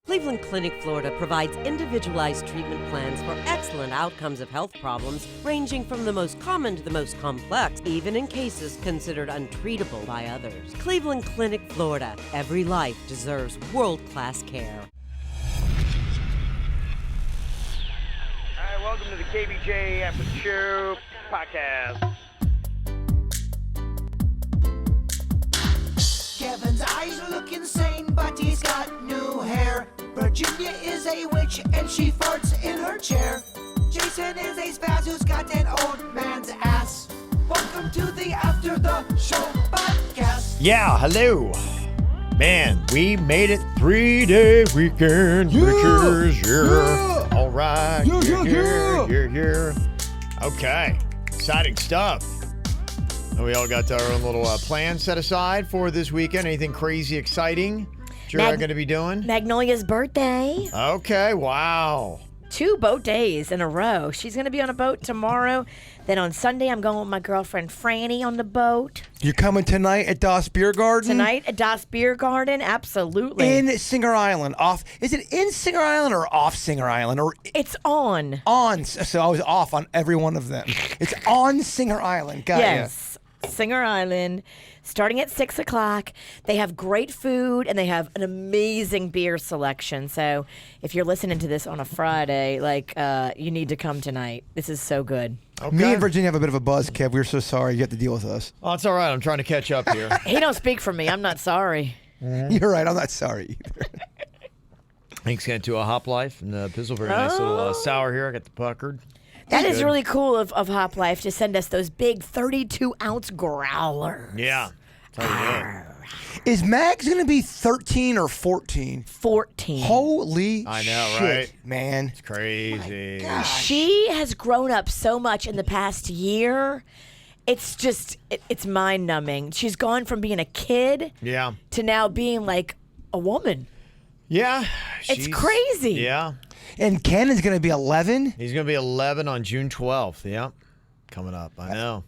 Cleveland Clinic, Florida provides individualized treatment plans for excellent outcomes of health problems ranging from the most common to the most complex, even in cases considered untreatable by others. Cleveland Clinic, Florida. Every life deserves world-class care. All right, welcome to the KVJ ATS Podcast. Kevin's eyes look insane, but he's got new hair. Virginia is a witch, and she farts in her chair. Jason is a spaz who's got an old man's ass. Welcome to the After the Show Podcast. Yeah, hello. Man, we made it 3-day weekend. Pictures, yeah. All right. Yeah. Okay, exciting stuff. We all got our own little plan set aside for this weekend. Anything crazy exciting you're going to be doing? Magnolia's birthday. Okay, wow. 2 boat days in a row. She's going to be on a boat tomorrow. Then on Sunday, I'm going with my girlfriend Franny on the boat. You're coming tonight at Das Beer Garden? Tonight at Das Beer Garden, absolutely. In Singer Island. Is it in Singer Island or off Singer Island? Or it's on. On. So I was off on every one of them. It's on Singer Island. Got Yes. Singer Island, starting at 6 o'clock. They have great food, and they have an amazing beer selection. So if you're listening to this on a Friday, you need to come tonight. This is so good. Okay. Me and Virginia have a bit of a buzz, Kev. We're so sorry you have to deal with us. Oh, it's all right. I'm trying to catch up here. He don't speak for me. I'm not sorry. You're right. I'm not sorry either. Thanks again to a Hop Life and Pizzle. Very nice little sour here. I got the puckered. That is really cool of Hop Life to send us those big 32-ounce growlers. Yeah. Is Mags going to be 13 or 14? 14. Holy I know, shit, right? man. It's crazy. She has grown up so much in the past year. It's just, it's mind-numbing. She's gone from being a kid to now being like a woman. Yeah. It's crazy. Yeah. And Cannon's going to be 11? He's going to be 11 on June 12th. Yeah. Coming up. I know.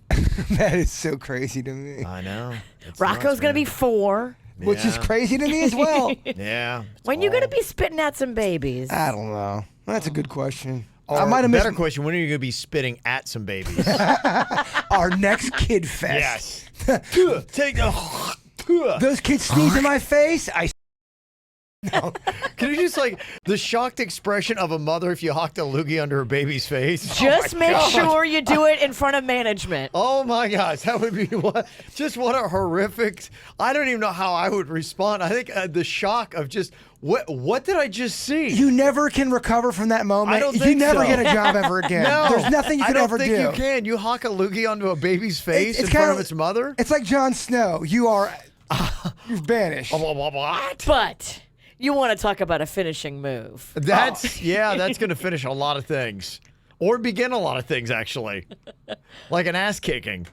That is so crazy to me. I know. Rocco's going to be 4. Which is crazy to me as well. Yeah. When you going to be spitting out some babies? I don't know. That's a good question. I might have better question, when are you going to be spitting at some babies? Our next Kid Fest. Yes. Take the... Those kids sneeze in my face. No. Can you just the shocked expression of a mother if you hocked a loogie under her baby's face? Just make sure you do it in front of management. Oh my gosh, that would be what a horrific. I don't even know how I would respond. I think the shock of just what did I just see? You never can recover from that moment. I don't think you never so. get a job ever again. No, there's nothing you can ever do. I don't think you can. You hock a loogie onto a baby's face in it's front of its mother. It's like Jon Snow. You're banished. What? But you want to talk about a finishing move. That's going to finish a lot of things. Or begin a lot of things, actually. Like an ass kicking.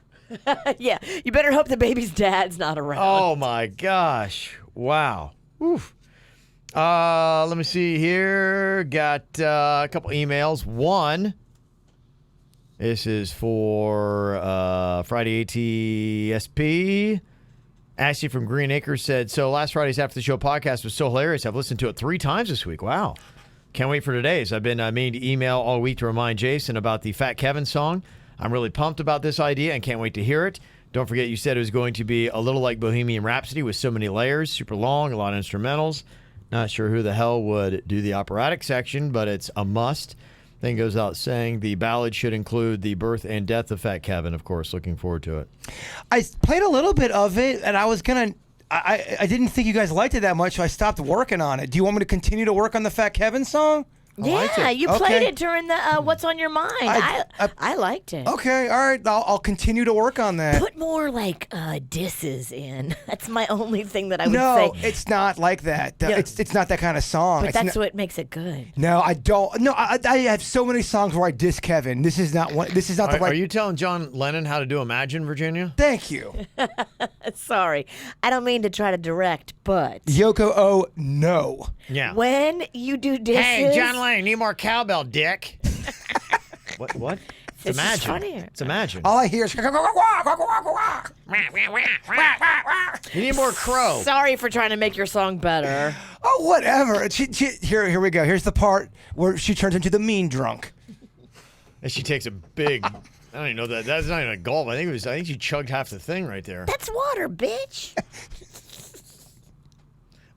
Yeah, you better hope the baby's dad's not around. Oh, my gosh. Wow. Oof. Let me see here. Got a couple emails. One, this is for Friday ATSP. Ashley from Green Acres said, so last Friday's After the Show podcast was so hilarious. I've listened to it 3 times this week. Wow. Can't wait for today's. I've been meaning to email all week to remind Jason about the Fat Kevin song. I'm really pumped about this idea and can't wait to hear it. Don't forget you said it was going to be a little like Bohemian Rhapsody with so many layers, super long, a lot of instrumentals. Not sure who the hell would do the operatic section, but it's a must. Thing goes without saying, the ballad should include the birth and death of Fat Kevin, of course. Looking forward to it. I played a little bit of it, and I was going to... I didn't think you guys liked it that much, so I stopped working on it. Do you want me to continue to work on the Fat Kevin song? Yeah, you played it during the What's on Your Mind. I liked it. Okay, all right. I'll continue to work on that. Put more disses in. That's my only thing that I would say. No, it's not like that. Yeah. It's not that kind of song. But that's what makes it good. No, I don't. No, I have so many songs where I diss Kevin. This is not one. This is not the right. Are you telling John Lennon how to do Imagine, Virginia? Thank you. Sorry, I don't mean to try to direct, but Yoko, no. Yeah. When you do disses, Hey, John Lennon, need more cowbell, dick. What? It's just Imagine. funnier. It's Imagine. All I hear is. You need more crow. Sorry for trying to make your song better. Oh, Oh, whatever. Here we go. Here's the part where she turns into the mean drunk. And she takes a big. I don't even know that. That's not even a gulp. I think she chugged half the thing right there. That's water, bitch.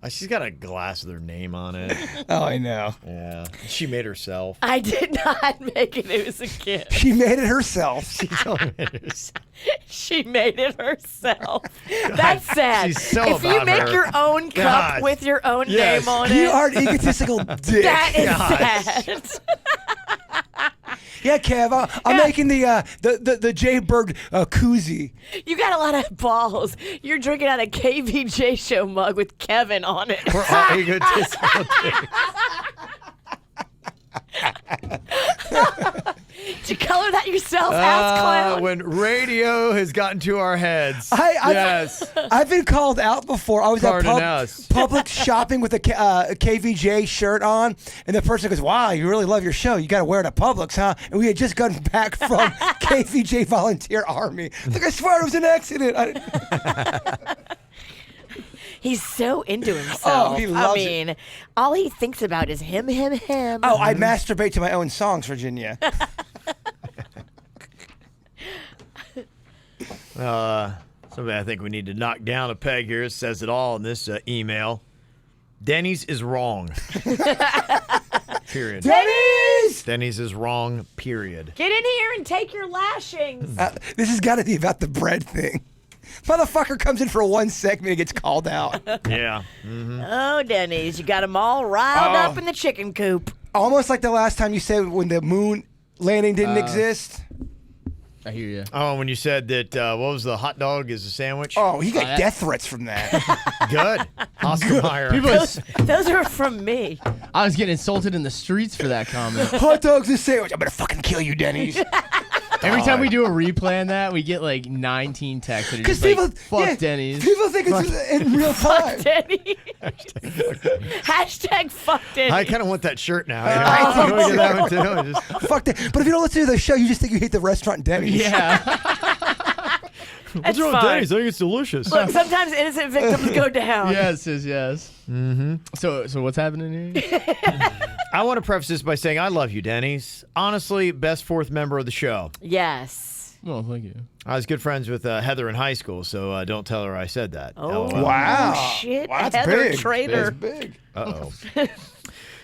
She's got a glass with her name on it. Oh, I know. Yeah. She made herself. I did not make it. It was a gift. She made it herself. She made it herself. That's sad. She's so if you about make her. your own cup God. with your own Yes. name on You it, are an egotistical dick. that is God. sad. Yeah, Kev, I'm making the Jaybird koozie. You got a lot of balls. You're drinking out a KVJ show mug with Kevin on it. We're all egotistical dicks. Did you color that yourself, ass clown? When radio has gotten to our heads. Yes. I've been called out before. I was Pardon at us. public shopping with a KVJ shirt on, and the person goes, "Wow, you really love your show. You got to wear it at Publix, huh?" And we had just gotten back from KVJ Volunteer Army. Like, I swear it was an accident. He's so into himself. Oh, he loves it. All he thinks about is him. Oh, I masturbate to my own songs, Virginia. Somebody I think we need to knock down a peg here. It says it all in this email. Denny's is wrong. Period. Denny's is wrong, period. Get in here and take your lashings. This has got to be about the bread thing. Motherfucker comes in for one segment and gets called out. Yeah. Oh, Denny's, you got them all riled up in the chicken coop. Almost like the last time you said when the moon landing didn't exist. I hear you. Oh, when you said that, what was the hot dog is a sandwich? Oh, he got death threats from that. Good. Oscar Mayer. Those are from me. I was getting insulted in the streets for that comment. Hot dog's a sandwich. I'm going to fucking kill you, Denny's. Every time we do a replay on that, we get like 19 texts. That are just people, like, fuck Denny's. People think it's in real time. Denny. Hashtag fuck Denny. I kind of want that shirt now. I You know? Can we get that one too? Just- Fuck that. But if you don't listen to the show, you just think you hate the restaurant Denny's. Yeah. What's wrong with fine. Denny's? I think it's delicious. Look, sometimes innocent victims go down. Yes, yes. Mm-hmm. So what's happening here? I want to preface this by saying I love you, Denny's. Honestly, best fourth member of the show. Yes. Well, thank you. I was good friends with Heather in high school, so don't tell her I said that. Oh, LOL. Wow. shit. Wow, that's Heather big. traitor. That's big. Uh-oh.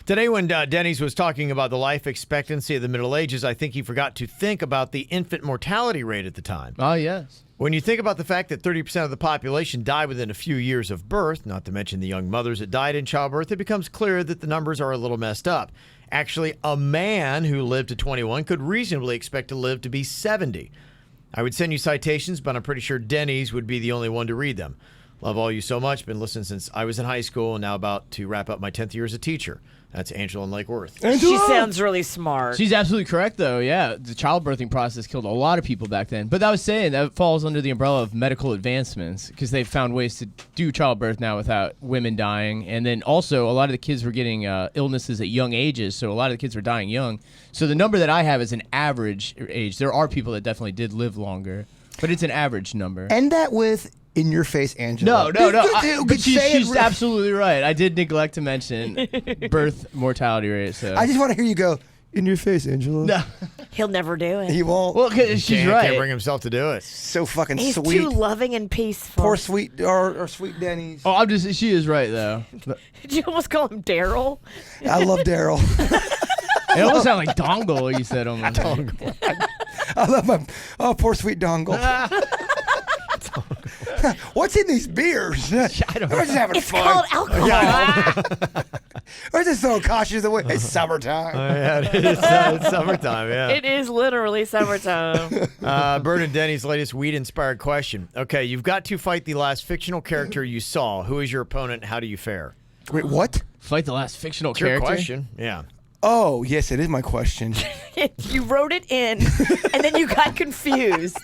Today, when Denny's was talking about the life expectancy of the Middle Ages, I think he forgot to think about the infant mortality rate at the time. Oh, yes. When you think about the fact that 30% of the population died within a few years of birth, not to mention the young mothers that died in childbirth, it becomes clear that the numbers are a little messed up. Actually, a man who lived to 21 could reasonably expect to live to be 70. I would send you citations, but I'm pretty sure Denny's would be the only one to read them. Love all you so much. Been listening since I was in high school and now about to wrap up my 10th year as a teacher. That's Angela in Lake Worth. She sounds really smart. She's absolutely correct, though. Yeah, the childbirthing process killed a lot of people back then. But I was saying that falls under the umbrella of medical advancements because they've found ways to do childbirth now without women dying. And then also, a lot of the kids were getting illnesses at young ages, so a lot of the kids were dying young. So the number that I have is an average age. There are people that definitely did live longer, but it's an average number. End that with in your face, Angela. No. But She's absolutely right. I did neglect to mention birth mortality rate. So I just want to hear you go, in your face, Angela. no. He'll never do it. He won't. Well, 'cause she's Can't right. bring himself to do it. So fucking He's sweet. too loving and peaceful. Poor sweet, or sweet Denny's. Oh, she is right though. Did you almost call him Daryl? I love Daryl. It almost sounded like dongle. You said almost. Dongle. I love my, poor sweet dongle. What's in these beers? I don't know. We're just having It's fun. called alcohol. We're just throwing cautions away. It's summertime. Yeah, it's summertime, yeah. It is literally summertime. Bird and Denny's latest weed-inspired question. Okay, you've got to fight the last fictional character you saw. Who is your opponent? How do you fare? Wait, what? Fight the last fictional It's your character. question. Yeah. Oh, yes, it is my question. You wrote it in, and then you got confused.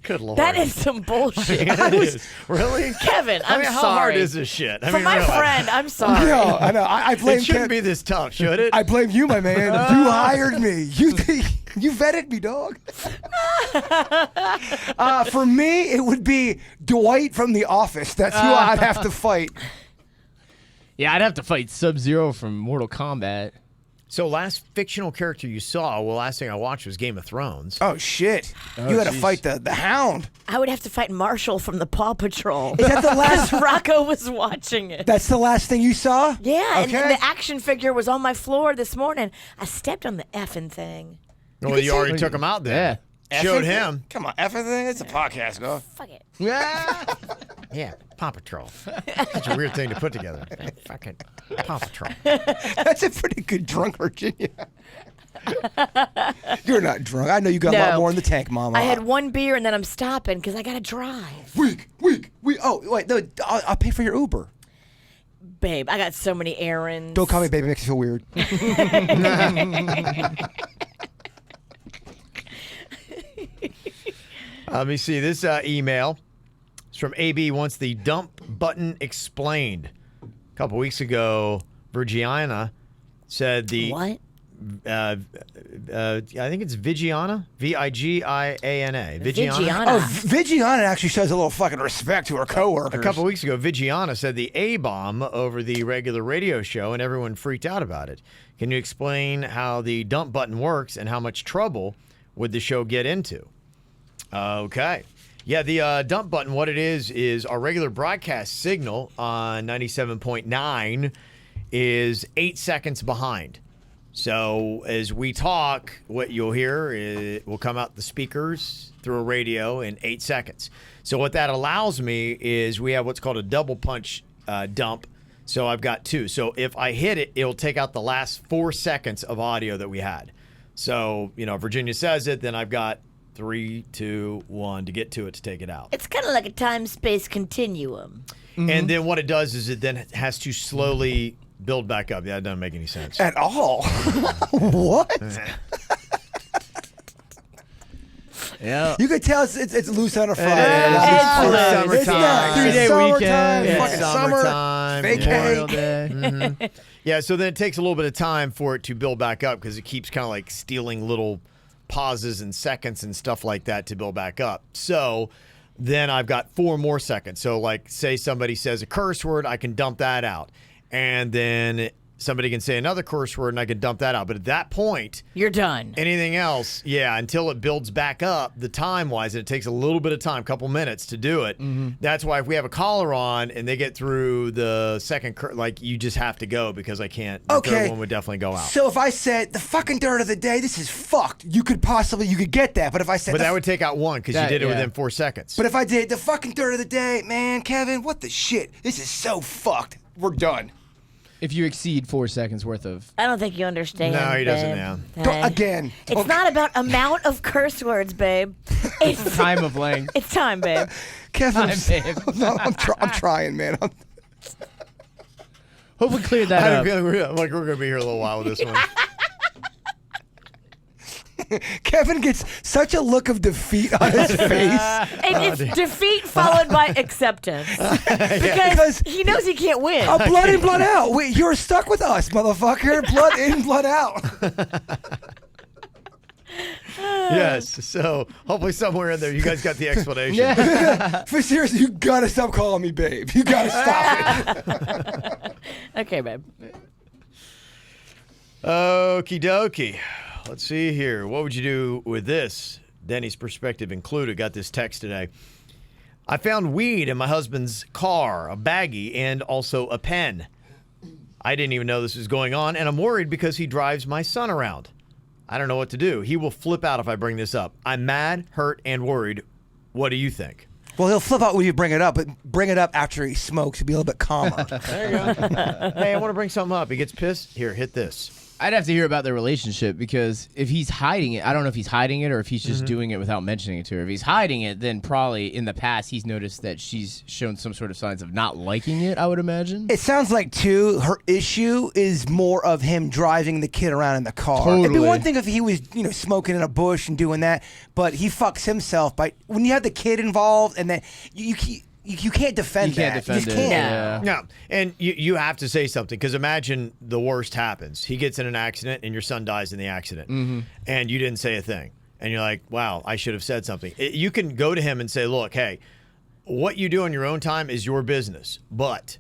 Good Lord. That is some bullshit. It is. Really? Kevin, I'm how sorry. hard is this shit? I For mean, my really. friend, I'm sorry. No, I know. I blame It shouldn't Kev- be this tough, should it? I blame you, my man. You hired me. You vetted me, dog. For me, it would be Dwight from The Office. That's who I'd have to fight. Yeah, I'd have to fight Sub-Zero from Mortal Kombat. So last fictional character you saw, well, last thing I watched was Game of Thrones. Oh, shit. You had to fight the Hound. I would have to fight Marshall from the Paw Patrol. Is that the last? Rocco was watching it. That's the last thing you saw? Yeah, and Okay. the action figure was on my floor this morning. I stepped on the effing thing. Well, you already took him out there. Yeah. Showed him. Come on, everything. It's a podcast, girl. Fuck it. Yeah, Paw Patrol. Such a weird thing to put together. Fucking Paw Patrol. That's a pretty good drunk, Virginia. You're not drunk. I know you got a lot No. more in the tank, Mama. I had one beer and then I'm stopping because I got to drive. Weak. Oh, wait, no, I'll pay for your Uber. Babe, I got so many errands. Don't call me baby. It makes me feel weird. Let me see this email. It's from AB. Wants the dump button explained. A couple weeks ago, Virginia said the What? I think it's Vigiana, Vigiana, Vigiana. Oh, Vigiana actually shows a little fucking respect to her coworkers. A couple weeks ago, Vigiana said the A-bomb over the regular radio show, and everyone freaked out about it. Can you explain how the dump button works and how much trouble would the show get into? Okay. Yeah, the dump button, what it is our regular broadcast signal on 97.9 is 8 seconds behind. So as we talk, what you'll hear will come out the speakers through a radio in 8 seconds. So what that allows me is we have what's called a double punch dump. So I've got two. So if I hit it, it'll take out the last 4 seconds of audio that we had. So, Virginia says it, then I've got 3, 2, 1 to get to it to take it out. It's kind of like a time-space continuum. And then what it does is it then has to slowly build back up. Yeah, it doesn't make any sense. At all. What? Yeah. You could tell it's loose on a Friday. Yeah, It's not. summertime. It's 3-day summertime. weekend. Yeah. Fucking summer. Summertime. Vacay. Memorial Day. Yeah, so then it takes a little bit of time for it to build back up because it keeps kind of like stealing little pauses and seconds and stuff like that to build back up. So then I've got 4 more seconds. So like say somebody says a curse word, I can dump that out. And then somebody can say another curse word and I can dump that out. But at that point, You're done. anything else, until it builds back up, the time-wise, and it takes a little bit of time, a couple minutes to do it. That's why if we have a caller on and they get through the second, you just have to go because I can't. The third one would definitely go out. So if I said the fucking dirt of the day, this is fucked. You could get that. But if I said, But that would take out one because you did it within 4 seconds. But if I did the fucking dirt of the day, man, Kevin, what the shit? This is so fucked. We're done. If you exceed 4 seconds worth of. I don't think you understand. No, he doesn't babe. now. Don't- again. It's not about amount of curse words, babe. It's Time of length. It's time, babe. Kevin, Time, babe. I'm trying, man. Hopefully cleared that I have up. a feeling we're going to be here a little while with this one. Kevin gets such a look of defeat on his face. It's defeat followed by acceptance. Because he knows he can't win. Blood in, blood out. Wait, you're stuck with us, motherfucker. Blood in, blood out. Yes. So hopefully somewhere in there you guys got the explanation. Yeah. For seriously, you gotta stop calling me babe. You gotta stop it. Okay, babe. Okie dokie. Let's see here. What would you do with this? Denny's perspective included. Got this text today. I found weed in my husband's car, a baggie, and also a pen. I didn't even know this was going on, and I'm worried because he drives my son around. I don't know what to do. He will flip out if I bring this up. I'm mad, hurt, and worried. What do you think? Well, he'll flip out when you bring it up, but bring it up after he smokes. He'll be a little bit calmer. There you go. Hey, I want to bring something up. He gets pissed. Here, hit this. I'd have to hear about their relationship because if he's hiding it, I don't know if he's hiding it or if he's just doing it without mentioning it to her. If he's hiding it, then probably in the past he's noticed that she's shown some sort of signs of not liking it, I would imagine. It sounds like, too, her issue is more of him driving the kid around in the car. It'd be Totally. one thing if he was, smoking in a bush and doing that, but he fucks himself by when you have the kid involved and then you can't defend You can't that. defend you just it. can't. Yeah. No, and you have to say something because imagine the worst happens. He gets in an accident and your son dies in the accident, and you didn't say a thing. And you're like, wow, I should have said something. You can go to him and say, look, hey, what you do on your own time is your business, but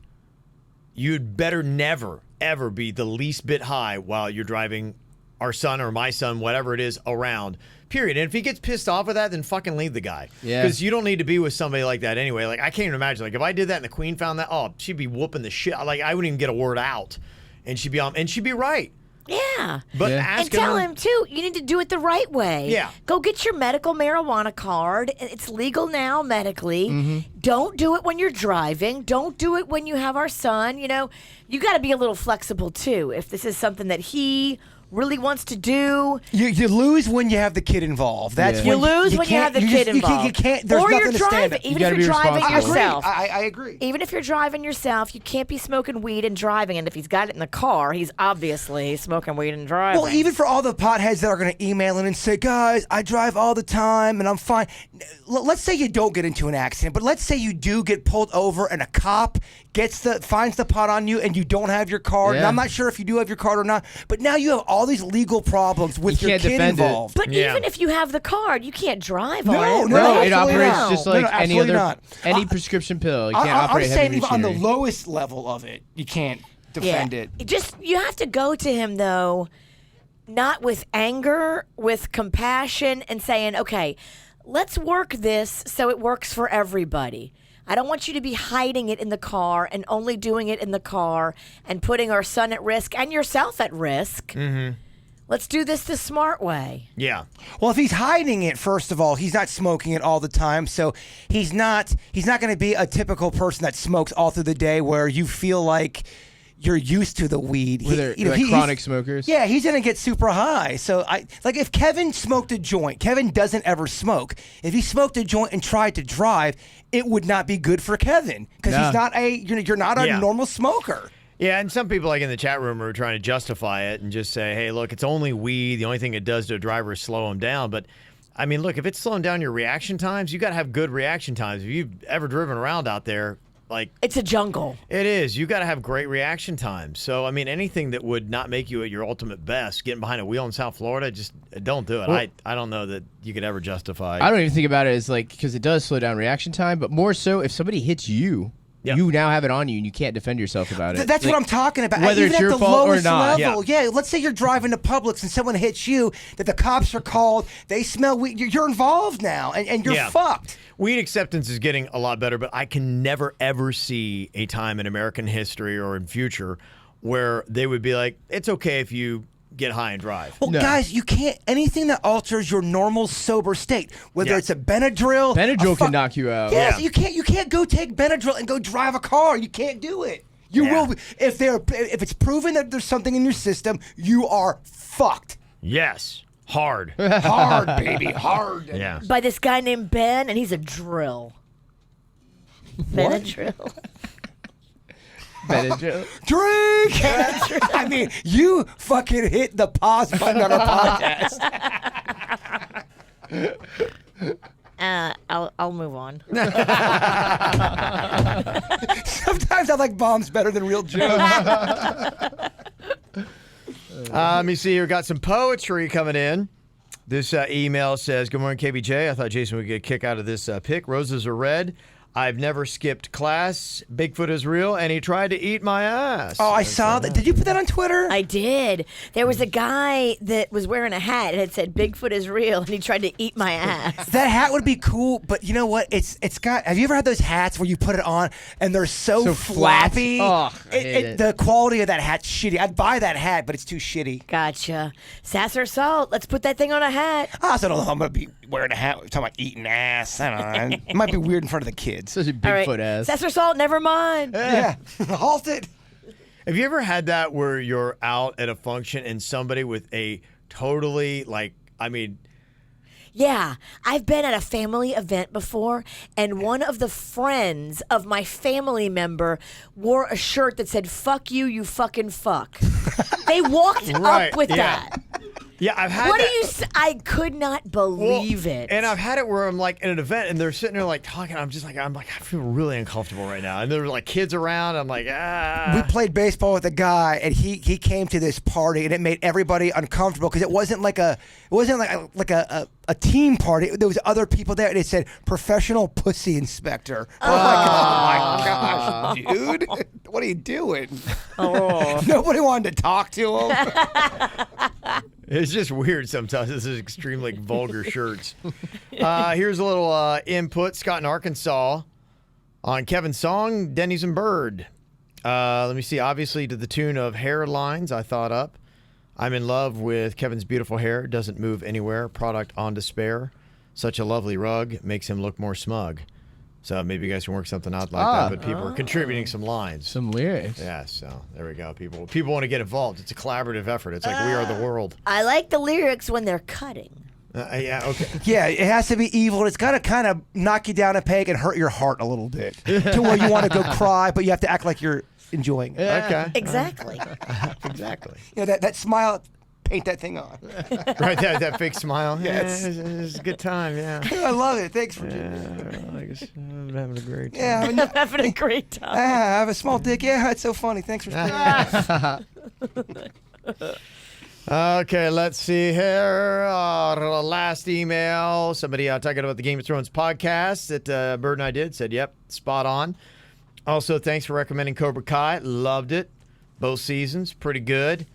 you'd better never, ever be the least bit high while you're driving our son or my son, whatever it is, around, period. And if he gets pissed off with that, then fucking leave the guy. Yeah. Because you don't need to be with somebody like that anyway. Like, I can't even imagine. Like, if I did that and the queen found that, oh, she'd be whooping the shit. Like, I wouldn't even get a word out. And she'd be right. Yeah. But Yeah. ask And tell him, too, you need to do it the right way. Yeah. Go get your medical marijuana card. It's legal now medically. Mm-hmm. Don't do it when you're driving. Don't do it when you have our son. You know, you got to be a little flexible, too. If this is something that he really wants to do. You lose when you have the kid involved. That's Yeah. You when lose when you have the kid involved. You can't. There's or nothing you're to stand driving, up. even gotta if be you're driving responsible. yourself. I agree. Even if you're driving yourself, you can't be smoking weed and driving. And if he's got it in the car, he's obviously smoking weed and driving. Well, even for all the potheads that are going to email in and say, guys, I drive all the time and I'm fine. Let's say you don't get into an accident, but let's say you do get pulled over and a cop finds the pot on you and you don't have your card. And Yeah. I'm not sure if you do have your card or not, but now you have all these legal problems with You your can't kid defend it. involved. But Yeah. even if you have the card, you can't drive No, on it. no, No, it absolutely operates not. just No, like no, any absolutely other not. any prescription pill. You can't I'm operate saying heavy even on the machinery. lowest level of it, you can't defend it. Just you have to go to him though, not with anger, with compassion, and saying, "Okay, let's work this so it works for everybody." I don't want you to be hiding it in the car and only doing it in the car and putting our son at risk and yourself at risk. Mm-hmm. Let's do this the smart way. Yeah. Well, if he's hiding it, first of all, he's not smoking it all the time, so he's not going to be a typical person that smokes all through the day where you feel like you're used to the weed. Where they're, like chronic smokers. Yeah, he's gonna get super high. So if Kevin smoked a joint, Kevin doesn't ever smoke. If he smoked a joint and tried to drive, it would not be good for Kevin because No. he's not you're not a Yeah. normal smoker. Yeah, and some people like in the chat room are trying to justify it and just say, hey, look, it's only weed. The only thing it does to a driver is slow him down. But, I mean, look, if it's slowing down your reaction times, you got to have good reaction times. If you've ever driven around out there, like, It's a jungle. it is. You got to have great reaction times. So, I mean, anything that would not make you at your ultimate best, getting behind a wheel in South Florida, just don't do it. Well, I don't know that you could ever justify. I don't even think about it as like because it does slow down reaction time, but more so if somebody hits you, Yep. you now have it on you and you can't defend yourself about it. That's Like, what I'm talking about. Whether Even it's at your the fault or lowest not. level, yeah. Let's say you're driving to Publix and someone hits you, that the cops are called. They smell weed. You're involved now, and you're Yeah. fucked. Weed acceptance is getting a lot better, but I can never, ever see a time in American history or in future where they would be like, it's okay if you get high and drive. Well, No. guys, you can't anything that alters your normal sober state, whether Yeah. it's a Benadryl. Benadryl a can knock you out. Yes, Yeah. you can't go take Benadryl and go drive a car. You can't do it. You Yeah. will if it's proven that there's something in your system, you are fucked. Yes. Hard. Hard, baby, hard. Yeah. By this guy named Ben, and he's a drill. Benadryl. Benadryl. Drink. I mean, you fucking hit the pause button on our podcast. I'll move on. Sometimes I like bombs better than real jokes. Let me see here. Got some poetry coming in. This email says, good morning, KVJ. I thought Jason would get a kick out of this pick. Roses are red. I've never skipped class. Bigfoot is real, and he tried to eat my ass. Oh, I saw that. Did you put that on Twitter? I did. There was a guy that was wearing a hat and it said Bigfoot is real, and he tried to eat my ass. That hat would be cool, but you know what? It's got. Have you ever had those hats where you put it on and they're so flat. floppy? Oh, I hate it. The quality of that hat's shitty. I'd buy that hat, but it's too shitty. Gotcha. Sass or salt, let's put that thing on a hat. I also don't know if I'm gonna be wearing a hat talking about eating ass. I don't know. It might be weird in front of the kids. Such a All right. Bigfoot ass. Sass or salt, never mind. Yeah, halt it. Have you ever had that where you're out at a function and somebody with a totally, Yeah, I've been at a family event before, and one of the friends of my family member wore a shirt that said, fuck you, you fucking fuck. They walked Right, up with yeah. that. Yeah, I've had What do that. you? I could not believe it. And I've had it where I'm like in an event and they're sitting there like talking. I'm like, I feel really uncomfortable right now. And there were like kids around. I'm like, We played baseball with a guy, and he came to this party, and it made everybody uncomfortable because it wasn't like a team party. There was other people there, and it said professional pussy inspector. Oh my gosh, dude, what are you doing? Nobody wanted to talk to him. It's just weird sometimes. This is extremely vulgar shirts. Here's a little input. Scott in Arkansas on Kevin's song, Denny's and Bird. Let me see. Obviously, to the tune of Hairlines, I thought up. I'm in love with Kevin's beautiful hair. Doesn't move anywhere. Product on despair. Such a lovely rug. Makes him look more smug. So maybe you guys can work something out like that. But people are contributing some lines. Some lyrics. Yeah, so there we go. People want to get involved. It's a collaborative effort. It's like We Are the World. I like the lyrics when they're cutting. Yeah, okay. Yeah, it has to be evil. It's got to kind of knock you down a peg and hurt your heart a little bit to where you want to go cry, but you have to act like you're enjoying it. Okay. Exactly. Exactly. You know, that smile, paint that thing on. Right, that fake smile. Yeah, it's a good time, yeah. I love it. Thanks for I guess I'm having a great time. Yeah, I'm having a great time. I have a small dick. Yeah, it's so funny. Thanks for saying that. Okay, let's see here. Last email. Somebody talking about the Game of Thrones podcast that Bird and I did. Said, yep, spot on. Also, thanks for recommending Cobra Kai. Loved it. Both seasons. Pretty good.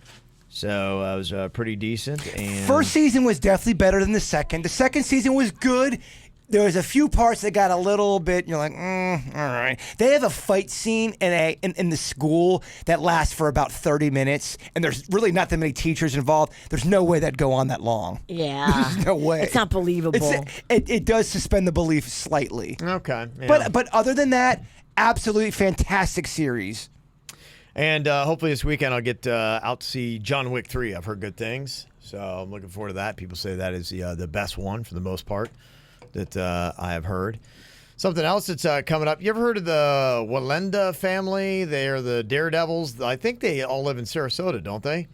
So it was pretty decent. And First season was definitely better than the second. The second season was good. There was a few parts that got a little bit, you're like, all right. They have a fight scene in the school that lasts for about 30 minutes, and there's really not that many teachers involved. There's no way that'd go on that long. Yeah. There's no way. It's not believable. It does suspend the belief slightly. Okay. Yeah. But other than that, absolutely fantastic series. And hopefully this weekend I'll get out to see John Wick 3. I've heard good things, so I'm looking forward to that. People say that is the best one for the most part that I have heard. Something else that's coming up. You ever heard of the Walenda family? They are the Daredevils. I think they all live in Sarasota, don't they?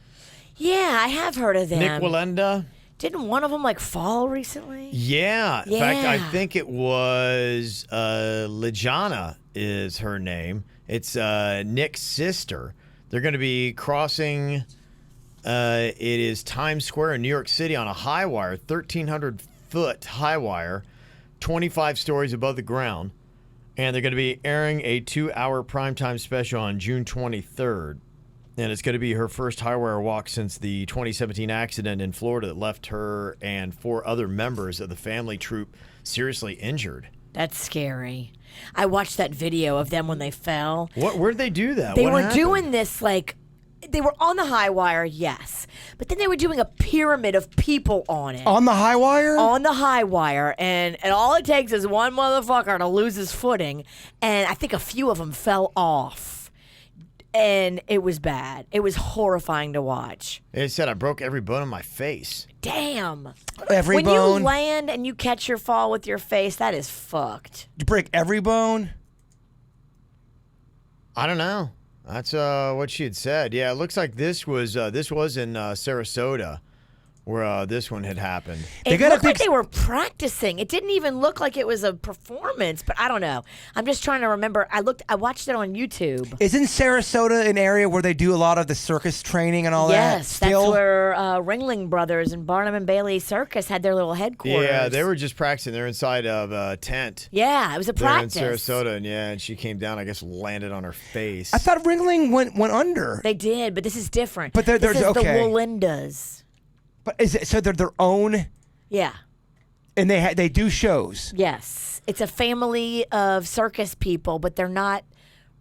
Yeah, I have heard of them. Nick Walenda. Didn't one of them like fall recently? Yeah. In fact, I Yeah. think it was Lejana is her name. It's Nick's sister. They're going to be crossing, it is Times Square in New York City on a high wire, 1,300-foot high wire, 25 stories above the ground. And they're going to be airing a 2-hour primetime special on June 23rd. And it's going to be her first high wire walk since the 2017 accident in Florida that left her and 4 other members of the family troupe seriously injured. That's scary. I watched that video of them when they fell. Where'd they do that? They What were happened? doing this like they were on the high wire, yes, but then they were doing a pyramid of people on it. On the high wire? On the high wire, and all it takes is one motherfucker to lose his footing, and I think a few of them fell off, and it was bad. It was horrifying to watch. They said I broke every bone in my face. Damn. Every when bone? you land and you catch your fall with your face, that is fucked. You break every bone? I don't know. That's what she had said. Yeah, it looks like this was in Sarasota, where this one had happened. It got a looked like big- they were practicing. It didn't even look like it was a performance, but I don't know. I'm just trying to remember. I watched it on YouTube. Isn't Sarasota an area where they do a lot of the circus training and all that? Yes, that's Still? where Ringling Brothers and Barnum and Bailey Circus had their little headquarters. Yeah, they were just practicing. They're inside of a tent. Yeah, it was a They're in practice. Sarasota, and she came down. I guess landed on her face. I thought Ringling went under. They did, but this is different. But there's- this is okay. the Wolindas. But is it so they're their own Yeah. and they do shows? Yes. It's a family of circus people, but they're not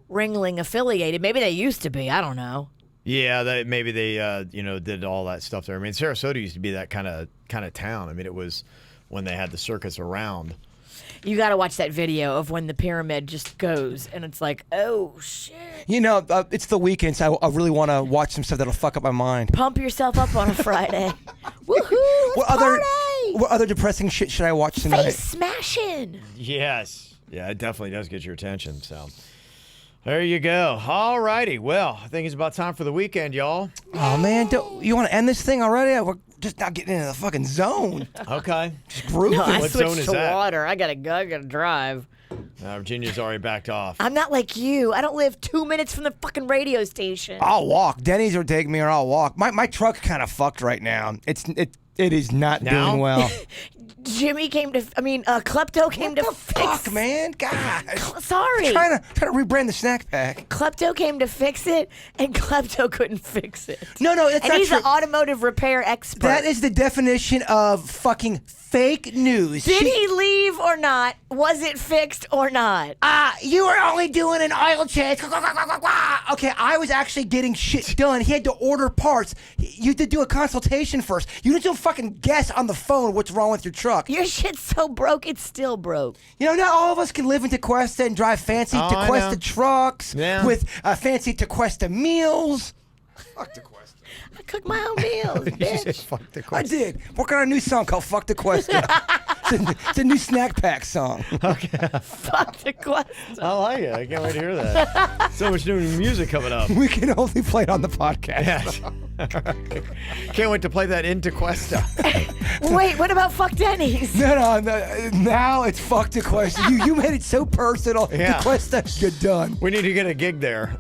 Ringling affiliated. Maybe they used to be. I don't know. Yeah, maybe they did all that stuff there. I mean, Sarasota used to be that kind of town. I mean, it was when they had the circus around. You got to watch that video of when the pyramid just goes, and it's like, oh, shit. You know, it's the weekend, so I really want to watch some stuff that'll fuck up my mind. Pump yourself up on a Friday. Woohoo! Let's party! What other depressing shit should I watch tonight? Face smashing. Yes. Yeah, it definitely does get your attention. So, There you go. All righty. Well, I think it's about time for the weekend, y'all. Oh, man. You want to end this thing already? We're just not getting into the fucking zone. Okay. Just grooving. No, I What zone switched is to that? water. I gotta go. I gotta drive. Virginia's already backed off. I'm not like you. I don't live 2 minutes from the fucking radio station. I'll walk. Denny's will take me or I'll walk. My truck's kind of fucked right now. It is not Now? doing well. Klepto came to fix. Fuck, man. God. Sorry. Trying to rebrand the snack pack. Klepto came to fix it, and Klepto couldn't fix it. No, that's And not he's true. an automotive repair expert. That is the definition of fucking fake news. Did he leave or not? Was it fixed or not? You were only doing an oil change. Okay, I was actually getting shit done. He had to order parts. You had to do a consultation first. You didn't fucking guess on the phone what's wrong with your truck. Your shit's so broke, it's still broke. You know, not all of us can live in Tequesta and drive fancy Oh, I know. Tequesta trucks with fancy Tequesta meals. Fuck Tequesta. I cook my own meals, bitch. Fuck the I question. did. Working on a new song called Fuck Tequesta. It's a new snack pack song. Fuck the question. I like it. I can't wait to hear that. So much new music coming up. We can only play it on the podcast. Yes. Can't wait to play that in Tequesta. Wait, what about fuck Denny's? No, now it's Fuck Tequesta. You made it so personal. Yeah. Tequesta, you're done. We need to get a gig there.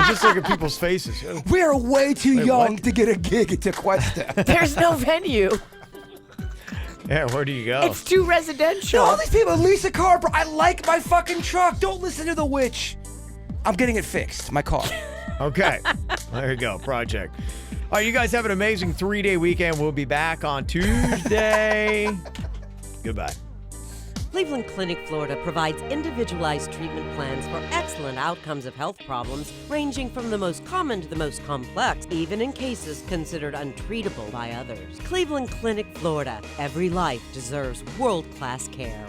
Just look at people's faces. We are way too Wait, young what? to get a gig at Tequesta. There's no venue. Yeah, where do you go? It's too residential. All these people, Lisa Carper, I like my fucking truck. Don't listen to the witch. I'm getting it fixed, my car. Okay. There you go. Project. All right, you guys have an amazing 3-day weekend. We'll be back on Tuesday. Goodbye. Cleveland Clinic, Florida provides individualized treatment plans for excellent outcomes of health problems ranging from the most common to the most complex, even in cases considered untreatable by others. Cleveland Clinic, Florida. Every life deserves world-class care.